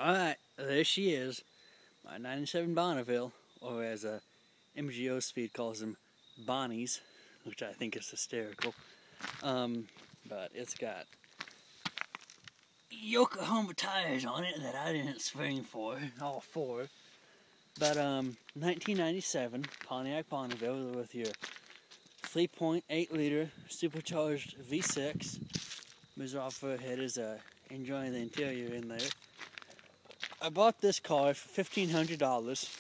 Alright, there she is. My 97 Bonneville, or as MGO Speed calls them, Bonnies, which I think is hysterical. But it's got Yokohama tires on it that I didn't spring for, all four. But 1997 Pontiac Bonneville with your 3.8 liter supercharged V6. Ms. Offerhead is enjoying the interior in there. I bought this car for $1,500.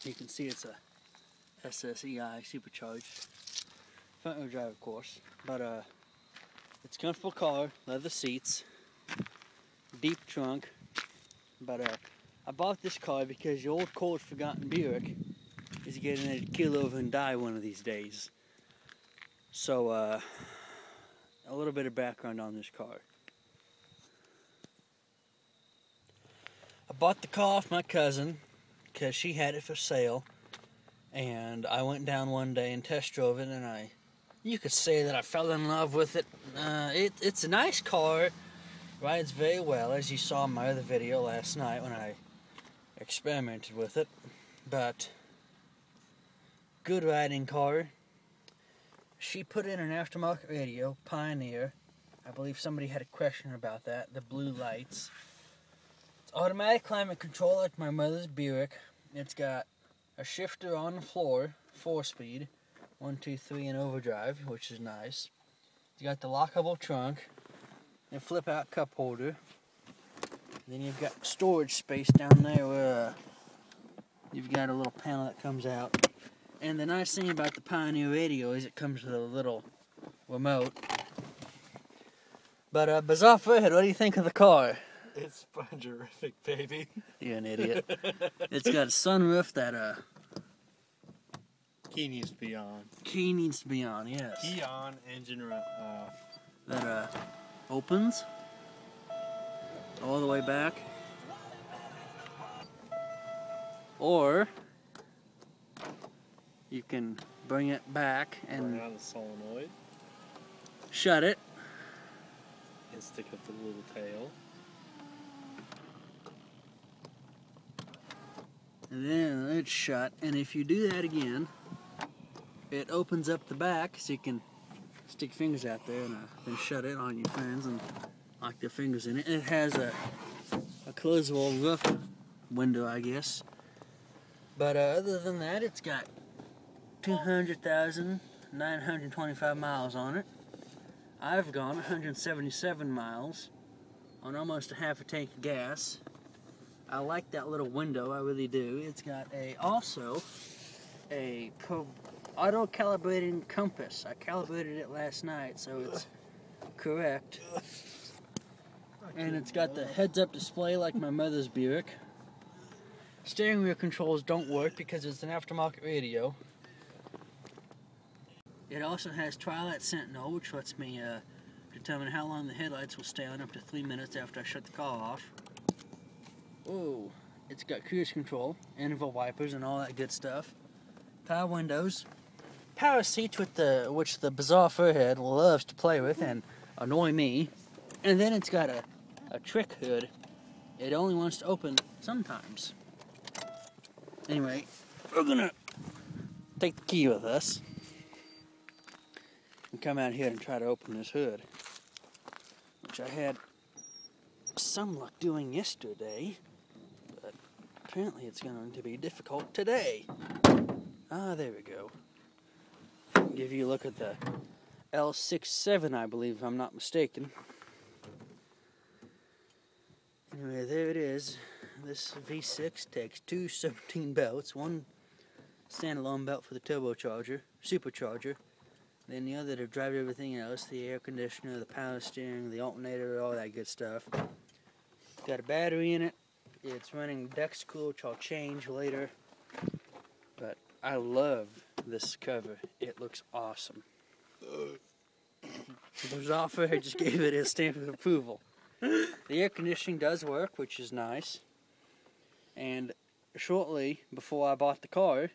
You can see it's a SSEI supercharged. Front wheel drive, of course. But it's a comfortable car, leather seats, deep trunk. But I bought this car because the old cold forgotten Buick is getting ready to keel over and die one of these days. So a little bit of background on this car. I bought the car off my cousin because she had it for sale, and I went down one day and test drove it, and you could say that I fell in love with it. It's a nice car, rides very well, as you saw in my other video last night when I experimented with it. But good riding car. She put in an aftermarket radio, Pioneer. I believe somebody had a question about that. The blue lights. It's automatic climate control like my mother's Buick. It's got a shifter on the floor, 4-speed, 1, 2, 3 in overdrive, which is nice. It's got the lockable trunk and flip-out cup holder. Then you've got storage space down there where you've got a little panel that comes out. And the nice thing about the Pioneer radio is it comes with a little remote. But Bizarre Fredhead, what do you think of the car? It's spongerific, baby. You're an idiot. It's got a sunroof that Key needs to be on. Key needs to be on, yes. Key on, engine off. That opens all the way back. Or you can bring it back and bring out the solenoid. Shut it. And stick up the little tail. And then it's shut. And if you do that again, it opens up the back so you can stick fingers out there and then shut it on your friends and lock their fingers in it. It has a closable roof window, I guess. But other than that, it's got 200,925 miles on it. I've gone 177 miles on almost a half a tank of gas. I like that little window, I really do. It's got also a auto-calibrating compass. I calibrated it last night, so it's correct. And it's got the heads-up display like my mother's Buick. Steering wheel controls don't work because it's an aftermarket radio. It also has Twilight Sentinel, which lets me determine how long the headlights will stay on up to 3 minutes after I shut the car off. Ooh, it's got cruise control, interval wipers, and all that good stuff. Power windows, power seats which the Bizarre Furhead loves to play with and annoy me. And then it's got a trick hood. It only wants to open sometimes. Anyway, we're gonna take the key with us and come out here and try to open this hood, which I had some luck doing yesterday, but apparently it's going to be difficult today. Ah, there we go. Give you a look at the L67, I believe, if I'm not mistaken. Anyway, there it is. This V6 takes two 17 belts, one standalone belt for the turbocharger, supercharger, then the other to drive everything else, the air conditioner, the power steering, the alternator, all that good stuff. Got a battery in it. It's running Dexcool, which I'll change later. But I love this cover. It looks awesome. Bizarre Furhead just gave it a stamp of approval. The air conditioning does work, which is nice. And shortly before I bought the car,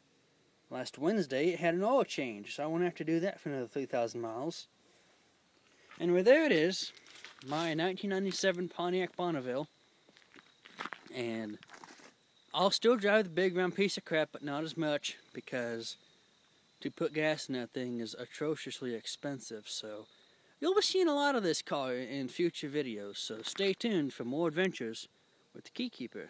last Wednesday, it had an oil change, so I won't have to do that for another 3,000 miles. And there it is, my 1997 Pontiac Bonneville. And I'll still drive the big round piece of crap, but not as much, because to put gas in that thing is atrociously expensive. So you'll be seeing a lot of this car in future videos, so stay tuned for more adventures with the Keykeeper.